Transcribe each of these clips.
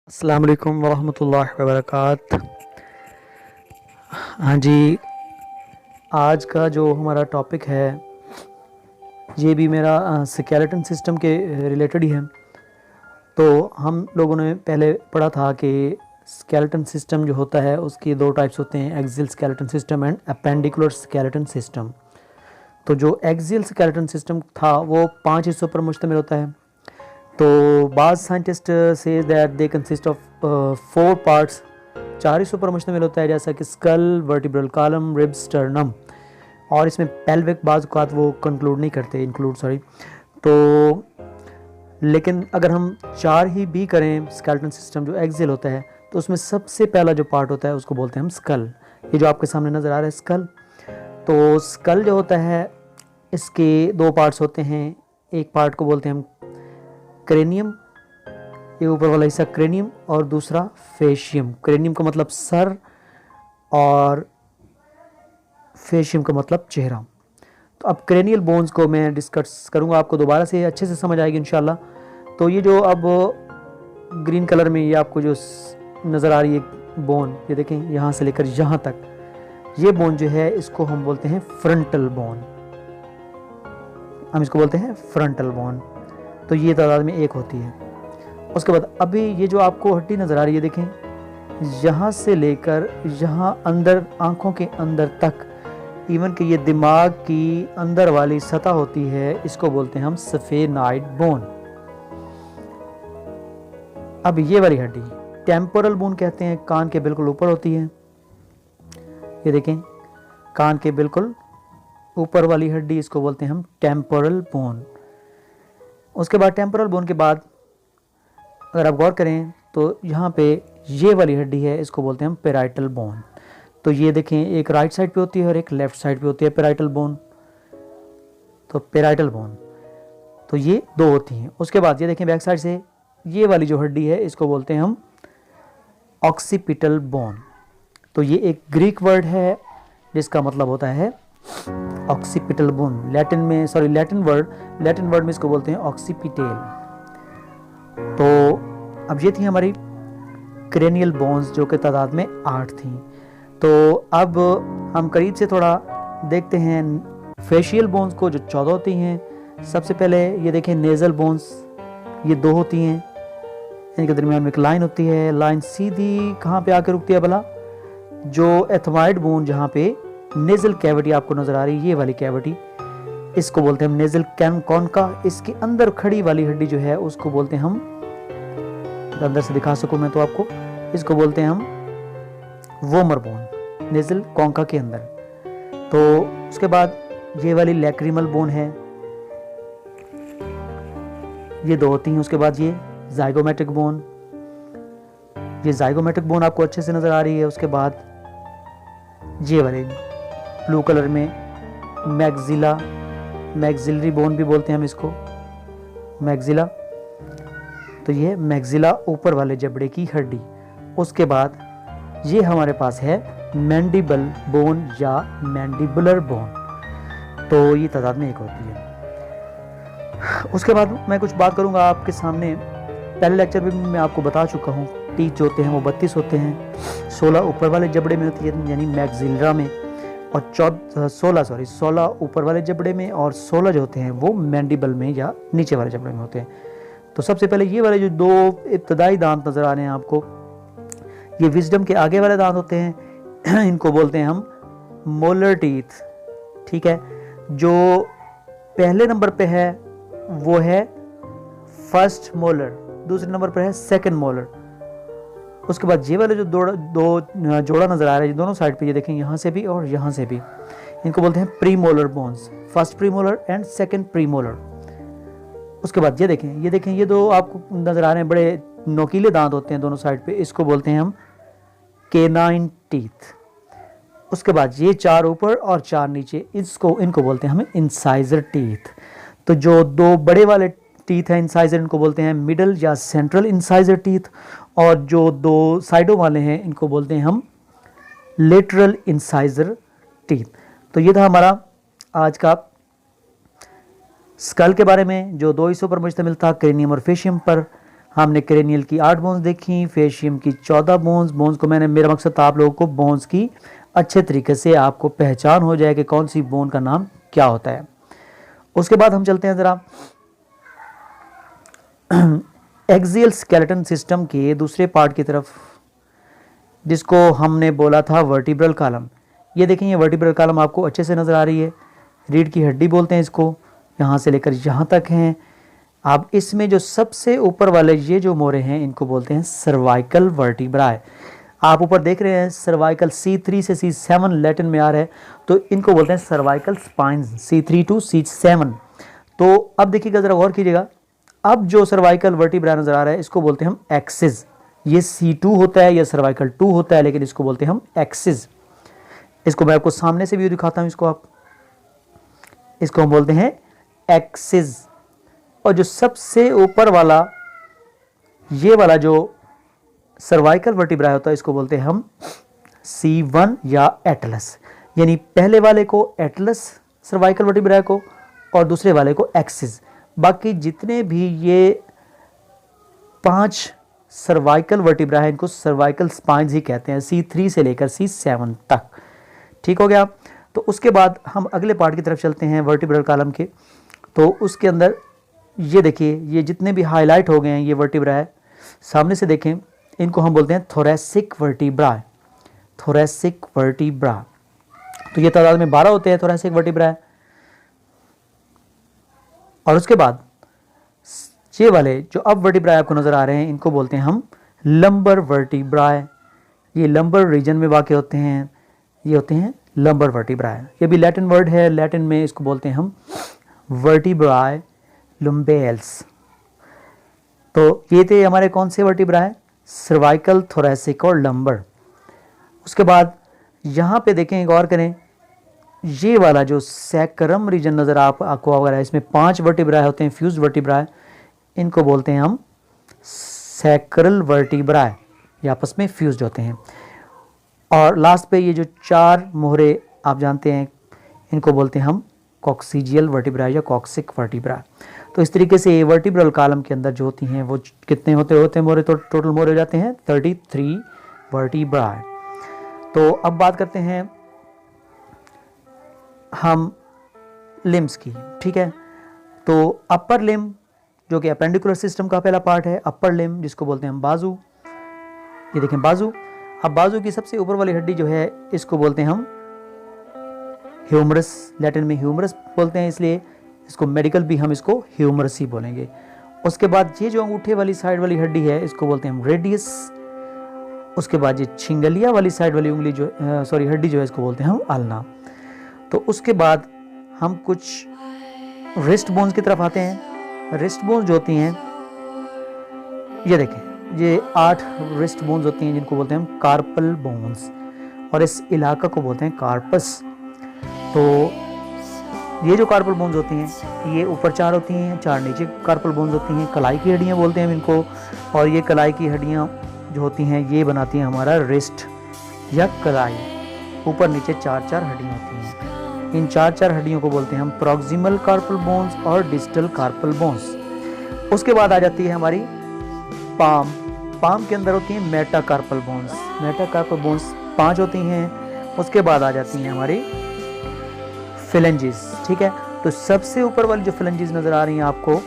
अस्सलाम वालेकुम वरहमतुल्लाहि वबरकात। हाँ जी, आज का जो हमारा टॉपिक है ये भी मेरा स्केलेटन सिस्टम के रिलेटेड ही है। तो हम लोगों ने पहले पढ़ा था कि स्केलेटन सिस्टम जो होता है उसकी दो टाइप्स होते हैं, axial skeleton system and appendicular skeleton system. तो जो एक्सियल स्केलेटन सिस्टम था वो 5 हिस्सों पर मुश्तमिल होता है। तो बाज़ साइंटिस्ट से that they consist of 4 parts, 4 हिस्सों पर मुश्तमिल होता है, जैसा कि skull, vertebral column, ribs, sternum. और इसमें पेल्विक बाज़ औक़ात वो इंक्लूड तो लेकिन अगर हम 4 ही भी करें स्केलेटन सिस्टम जो एक्सियल होता है तो उसमें सबसे पहला जो पार्ट होता है उसको बोलते हैं हम स्कल। ये जो आपके सामने नज़र आ रहा है स्कल, तो स्कल जो होता है इसके 2 पार्ट्स होते हैं। एक पार्ट को बोलते हैं हम क्रेनियम, ये ऊपर वाला हिस्सा क्रेनियम, और दूसरा फेशियम। क्रेनियम का मतलब सर और फेशियम का मतलब चेहरा। तो अब क्रेनियल बोन्स को मैं डिस्कस करूंगा, आपको दोबारा से अच्छे से समझ आएगी इंशाल्लाह। तो ये जो अब ग्रीन कलर में ये आपको जो नज़र आ रही है बोन, ये देखें यहाँ से लेकर यहाँ तक, ये बोन जो है इसको हम बोलते हैं फ्रंटल बोन। हम इसको बोलते हैं फ्रंटल बोन। तो ये तादाद में एक होती है। उसके बाद अभी ये जो आपको हड्डी नज़र आ रही है, देखें यहाँ से लेकर यहाँ अंदर, आँखों के अंदर तक, इवन कि ये दिमाग की अंदर वाली सतह होती है, इसको बोलते हैं हम सफेनाइड बोन। अब ये वाली हड्डी टेम्पोरल बोन कहते हैं, कान के बिल्कुल ऊपर होती है। ये देखें कान के बिल्कुल ऊपर वाली हड्डी, इसको बोलते हैं हम टेम्पोरल बोन। उसके बाद टेम्पोरल बोन के बाद अगर आप गौर करें तो यहाँ पे ये वाली हड्डी है, इसको बोलते हैं हम पेराइटल बोन। तो ये देखें एक राइट साइड पे होती है और एक लेफ्ट साइड पे होती है पेराइटल बोन। तो पेराइटल बोन तो ये 2 होती हैं। उसके बाद ये देखें बैक साइड से ये वाली जो हड्डी है इसको बोलते हैं हम ऑक्सीपिटल बोन। तो ये एक ग्रीक वर्ड है जिसका मतलब होता है ऑक्सीपिटल बोन। लैटिन वर्ड में इसको बोलते हैं ऑक्सीपिटेल। तो अब ये थी हमारी क्रेनियल बोन्स जो कि तादाद में 8 थी। तो अब हम करीब से थोड़ा देखते हैं फेशियल बोन्स को जो 14 होती हैं। सबसे पहले ये देखें नेज़ल बोन्स, ये 2 होती हैं, इनके दरमियान में एक लाइन होती है। लाइन सीधी कहाँ पे आकर रुकती है भला? जो एथमाइड बोन, जहाँ पे नेज़ल कैविटी आपको नज़र आ रही है, ये वाली कैविटी, इसको बोलते हैं हम नेज़ल कॉन्का। इसके अंदर खड़ी वाली हड्डी जो है उसको बोलते हैं हम, अंदर से दिखा सकूं मैं तो आपको, इसको बोलते हैं हम वोमर बोन, नेज़ल कॉन्का के अंदर। तो उसके बाद ये वाली लैक्रिमल बोन है, ये 2 होती हैं। उसके बाद ये जाइगोमेटिक बोन, ये जाइगोमेटिक बोन आपको अच्छे से नज़र आ रही है। उसके बाद ये वाले ब्लू कलर में मैक्सिलरी बोन भी बोलते हैं हम इसको, मैक्सिला। तो ये मैक्सिला ऊपर वाले जबड़े की हड्डी। उसके बाद ये हमारे पास है मैंडिबल बोन या मैंडिबुलर बोन। तो ये तादाद में एक होती है। उसके बाद मैं कुछ बात करूंगा आपके सामने। पहले लेक्चर में मैं आपको बता चुका हूँ टीथ जो होते हैं वो 32 होते हैं। 16 ऊपर वाले जबड़े में होती है यानी मैक्सिलरा में, और 16 ऊपर वाले जबड़े में, और 16 जो होते हैं वो मैंडिबल में या नीचे वाले जबड़े में होते हैं। तो सबसे पहले ये वाले जो 2 इब्तदाई दांत नज़र आ रहे हैं आपको, ये विजडम के आगे वाले दांत होते हैं, इनको बोलते हैं हम मोलर टीथ। ठीक है, जो पहले नंबर पे है वो है फर्स्ट मोलर, दूसरे नंबर पर है सेकंड मोलर। उसके बाद ये वाले जो दो जोड़ा नज़र आ रहा है दोनों साइड पे, ये देखें यहाँ से भी और यहाँ से भी, इनको बोलते हैं premolar bones, first premolar and second premolar. उसके बाद ये देखें ये 2 आपको नज़र आ रहे हैं बड़े नोकीले दांत होते हैं दोनों साइड पे, इसको बोलते हैं हम केनाइन टीथ। उसके बाद ये 4 ऊपर और 4 नीचे, इनको बोलते हैं हमें इंसाइजर टीथ। तो जो 2 बड़े वाले टीथ हैं इंसाइजर, इनको बोलते हैं मिडल या सेंट्रल इंसाइजर टीथ, और जो 2 साइडों वाले हैं इनको बोलते हैं हम लेटरल इंसाइजर टीथ। तो ये था हमारा आज का स्कल के बारे में जो 2 हिस्सों पर मुश्तमिल था, क्रेनियम और फेशियम पर। हमने क्रेनियल की 8 बोन्स देखी, फेशियम की 14 बोन्स। बोन्स को मैंने, मेरा मकसद था आप लोगों को बोन्स की अच्छे तरीके से आपको पहचान हो जाए कि कौन सी बोन का नाम क्या होता है। उसके बाद हम चलते हैं ज़रा एक्सियल स्केलेटन सिस्टम के दूसरे पार्ट की तरफ, जिसको हमने बोला था वर्टिब्रल कॉलम। ये देखें, ये वर्टिब्रल कॉलम आपको अच्छे से नज़र आ रही है, रीढ़ की हड्डी बोलते हैं इसको, यहाँ से लेकर यहाँ तक हैं। अब इसमें जो सबसे ऊपर वाले ये जो मोरे हैं इनको बोलते हैं सर्वाइकल वर्टिब्राई। आप ऊपर देख रहे हैं सर्वाइकल C3 से C7 लैटिन में आ रहा है, तो इनको बोलते हैं cervical spines, C3 to C7। तो अब देखिएगा, ज़रा गौर कीजिएगा, अब जो सर्वाइकल वर्टिब्रा नज़र आ रहा है इसको बोलते हैं हम एक्सिस। ये C2 होता है या सर्वाइकल 2 होता है, लेकिन इसको बोलते हैं हम एक्सिस। इसको मैं आपको सामने से भी दिखाता हूँ, इसको हम बोलते हैं एक्सिस। और जो सबसे ऊपर वाला ये वाला जो सर्वाइकल वर्टिब्रा होता है इसको बोलते हैं हम C1 या एटलस। यानी पहले वाले को एटलस सर्वाइकल वर्टिब्रा को, और दूसरे वाले को एक्सिस। बाकी जितने भी ये 5 सर्वाइकल वर्टिब्रा है इनको सर्वाइकल स्पाइंस ही कहते हैं, C3 से लेकर C7 तक। ठीक हो गया। तो उसके बाद हम अगले पार्ट की तरफ चलते हैं वर्टिब्रल कॉलम के। तो उसके अंदर ये देखिए, ये जितने भी हाईलाइट हो गए हैं ये वर्टिब्रा है, सामने से देखें, इनको हम बोलते हैं थोरेसिक वर्टिब्रा। थोरेसिक वर्टिब्रा, तो ये तादाद में 12 होते हैं थोरेसिक वर्टिब्रा। और उसके बाद ये वाले जो अब वर्टिब्रा आपको नजर आ रहे हैं इनको बोलते हैं हम लंबर वर्टिब्रा। ये लंबर रीजन में वाक़ होते हैं, ये होते हैं लंबर वर्टिब्रा। ये भी लैटिन वर्ड है, लैटिन में इसको बोलते हैं हम वर्टिब्राए लुम्बेल्स। तो ये थे हमारे कौन से वर्टिब्रा है, सर्वाइकल, थोरेसिक और लंबर। उसके बाद यहाँ पे देखें, गौर करें, ये वाला जो सैक्रम रीजन नज़र आपको आ रहा है, इसमें 5 वर्टिब्रा होते हैं, फ्यूज वर्टिब्रा, इनको बोलते हैं हम सैक्रल वर्टिब्रा, ये आपस में फ्यूज्ड होते हैं। और लास्ट पे ये जो 4 मोहरे आप जानते हैं इनको बोलते हैं हम कॉक्सीजियल वर्टिब्रा या कॉक्सिक वर्टिब्रा। तो इस तरीके से वर्टिब्रल कॉलम के अंदर जो होती हैं वो कितने होते हैं मोहरे, तो टोटल मोहरे हो जाते हैं 33 वर्टिब्रा। तो अब बात करते हैं हम लिम्स की। ठीक है, तो अपर लिम जो कि अपेंडिकुलर सिस्टम का पहला पार्ट है, अपर लिम जिसको बोलते हैं हम बाजू। ये देखें बाजू। अब बाजू की सबसे ऊपर वाली हड्डी जो है इसको बोलते हैं हम ह्यूमरस, लैटिन में ह्यूमरस बोलते हैं, इसलिए इसको मेडिकल भी हम इसको ह्यूमरस ही बोलेंगे। उसके बाद ये जो अंगूठे वाली साइड वाली हड्डी है इसको बोलते हैं हम रेडियस। उसके बाद ये छिंगलिया वाली साइड वाली उंगली जो हड्डी जो है इसको बोलते हैं हम अल्ना। तो उसके बाद हम कुछ रिस्ट बोन्स की तरफ आते हैं। रिस्ट बोन्स जो होती हैं, ये देखें, ये 8 रिस्ट बोन्स होती हैं जिनको बोलते हैं हम कार्पल बोन्स, और इस इलाका को बोलते हैं कार्पस। तो ये जो कार्पल बोन्स होती हैं ये ऊपर 4 होती हैं, 4 नीचे कार्पल बोन्स होती हैं। कलाई की हड्डियाँ बोलते हैं हम इनको, और ये कलाई की हड्डियाँ जो होती हैं ये बनाती हैं हमारा रिस्ट या कलाई। ऊपर नीचे 4-4 हड्डियाँ होती हैं। इन 4-4 हड्डियों को बोलते हैं हम प्रॉक्सिमल कार्पल बोन्स और डिस्टल कार्पल बोन्स। उसके बाद आ जाती है हमारी पाम। पाम के अंदर होती हैं मेटाकार्पल बोन्स। मेटाकार्पल बोन्स 5 होती हैं। उसके बाद आ जाती हैं हमारी फिलेंजिस। ठीक है, तो सबसे ऊपर वाली जो फिलेंजिस नजर आ रही हैं आपको,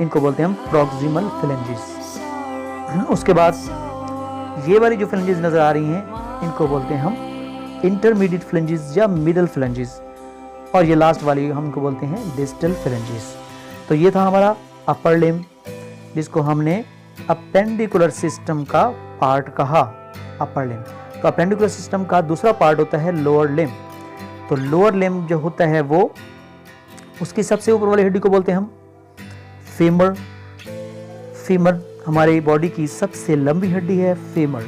इनको बोलते हैं हम प्रॉक्सिमल फिलेंजिस। उसके बाद ये वाली जो फिलेंजिस नजर आ रही हैं इनको बोलते हैं हम इंटरमीडिएट फिलेंजिस या मिडल फिलेंजिस, और ये लास्ट वाली हम इनको बोलते हैं डिस्टल फिलेंजिस। तो ये था हमारा अपर लिम, जिसको हमने अपेंडिकुलर सिस्टम का पार्ट कहा, अपर लिम। तो अपेंडिकुलर सिस्टम का दूसरा पार्ट होता है लोअर लिम। तो लोअर लिम जो होता है वो, उसकी सबसे ऊपर वाली हड्डी को बोलते हैं हम फीमर। फीमर हमारी बॉडी की सबसे लंबी हड्डी है, फीमर।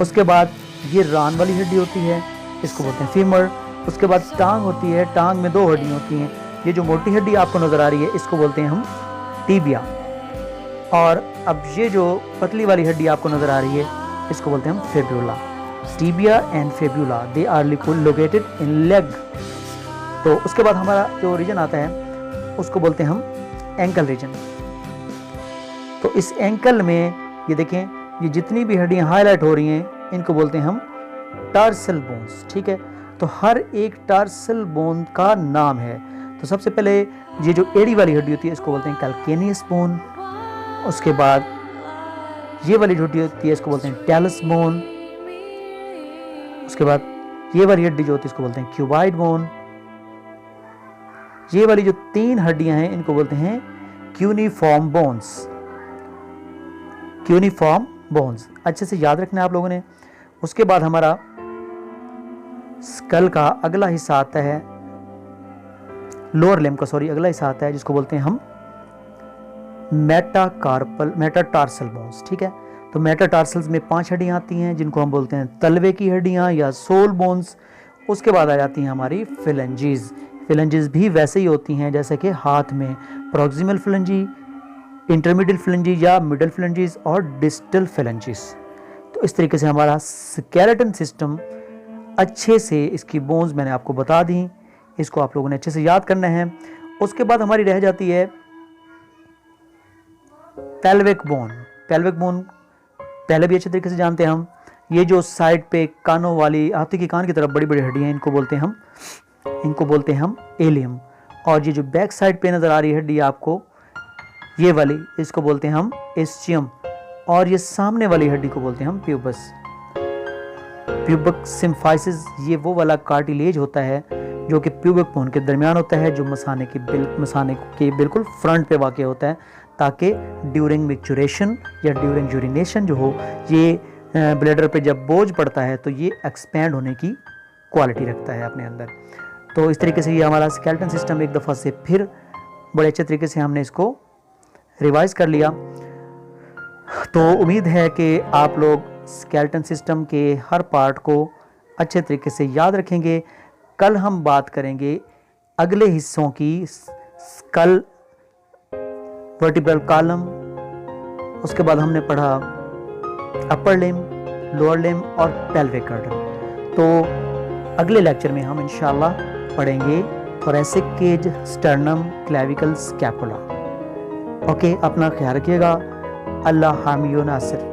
उसके बाद ये रान वाली हड्डी होती है, इसको बोलते हैं फीमर। उसके बाद टांग होती है, टांग में 2 हड्डियाँ होती हैं। ये जो मोटी हड्डी आपको नजर आ रही है इसको बोलते हैं हम टीबिया। और अब ये जो पतली वाली हड्डी आपको नजर आ रही है इसको बोलते हैं हम fibula. Tibia and fibula, they are located in leg. तो उसके बाद हमारा जो रीजन आता है उसको बोलते हैं हम एंकल रीजन। तो इस एंकल में ये देखें, ये जितनी भी हड्डियां हाईलाइट हो रही हैं इनको बोलते हैं हम टार्सल बोन्स। ठीक है, तो हर एक टार्सल बोन का नाम है। तो सबसे पहले ये जो एड़ी वाली हड्डी होती है इसको बोलते हैं कैल्केनियस बोन। उसके बाद ये वाली जो हड्डी होती है इसको बोलते हैं टैलस बोन। उसके बाद ये वाली हड्डी जो होती है इसको बोलते हैं क्यूबाइड बोन। ये वाली जो 3 हड्डियां हैं इनको बोलते हैं क्यूनिफॉर्म बोन्स। क्यूनिफॉर्म बोन्स अच्छे से याद रखना है आप लोगों ने। उसके बाद हमारा स्कल का अगला हिस्सा आता है, लोअर लिम्ब का अगला हिस्सा आता है जिसको बोलते हैं हम मेटाटार्सल बोन्स। ठीक है, तो मेटाटार्सल्स में 5 हड्डियां आती हैं जिनको हम बोलते हैं तलवे की हड्डियां या सोल बोन्स। उसके बाद आ जाती हैं हमारी फिलेंजीज। फिलेंजीज भी वैसे ही होती हैं जैसे कि हाथ में प्रॉक्सिमल फिलेंजी, इंटरमीडिएट फिलेंजी या मिडल फिलेंजीज और डिस्टल फिलेंजीज। तो इस तरीके से हमारा स्केलेटन सिस्टम अच्छे से, इसकी बोन्स मैंने आपको बता दी, इसको आप लोगों ने अच्छे से याद करना है। उसके बाद हमारी रह जाती है पेल्विक बोन। पेल्विक बोन पहले भी अच्छे तरीके से जानते हैं हम। ये जो साइड पे कानों वाली, हाथी के कान की तरफ बड़ी बड़ी हड्डियां, इनको बोलते हैं हम एलियम। और ये जो बैक साइड पे नजर आ रही हड्डी आपको, ये वाली, इसको बोलते हैं हम एस्चियम। और ये सामने वाली हड्डी को बोलते हैं हम प्यूबस। प्यूबिक सिम्फाइसिस ये वो वाला कार्टिलेज होता है जो कि प्यूबिक बोन के दरमियान होता है, जो मसाने के बिल्कुल फ्रंट पे वाक़ होता है, ताकि ड्यूरिंग मिक्चुरेशन या ड्यूरिंग यूरिनेशन जो हो, ये ब्लैडर पे जब बोझ पड़ता है तो ये एक्सपैंड होने की क्वालिटी रखता है अपने अंदर। तो इस तरीके से ये हमारा स्केलेटन सिस्टम एक दफ़ा से फिर बड़े अच्छे तरीके से हमने इसको रिवाइज कर लिया। तो उम्मीद है कि आप लोग स्केलेटन सिस्टम के हर पार्ट को अच्छे तरीके से याद रखेंगे। कल हम बात करेंगे अगले हिस्सों की, स्कल, वर्टिब्रल कॉलम। उसके बाद हमने पढ़ा अपर लिम्ब, लोअर लिम्ब और पेल्विक गर्डन। तो अगले लेक्चर में हम इंशाल्लाह पढ़ेंगे thoracic cage, sternum, clavicle, scapula. Okay, अपना ख्याल रखिएगा। अल्लाह हामी व नासिर।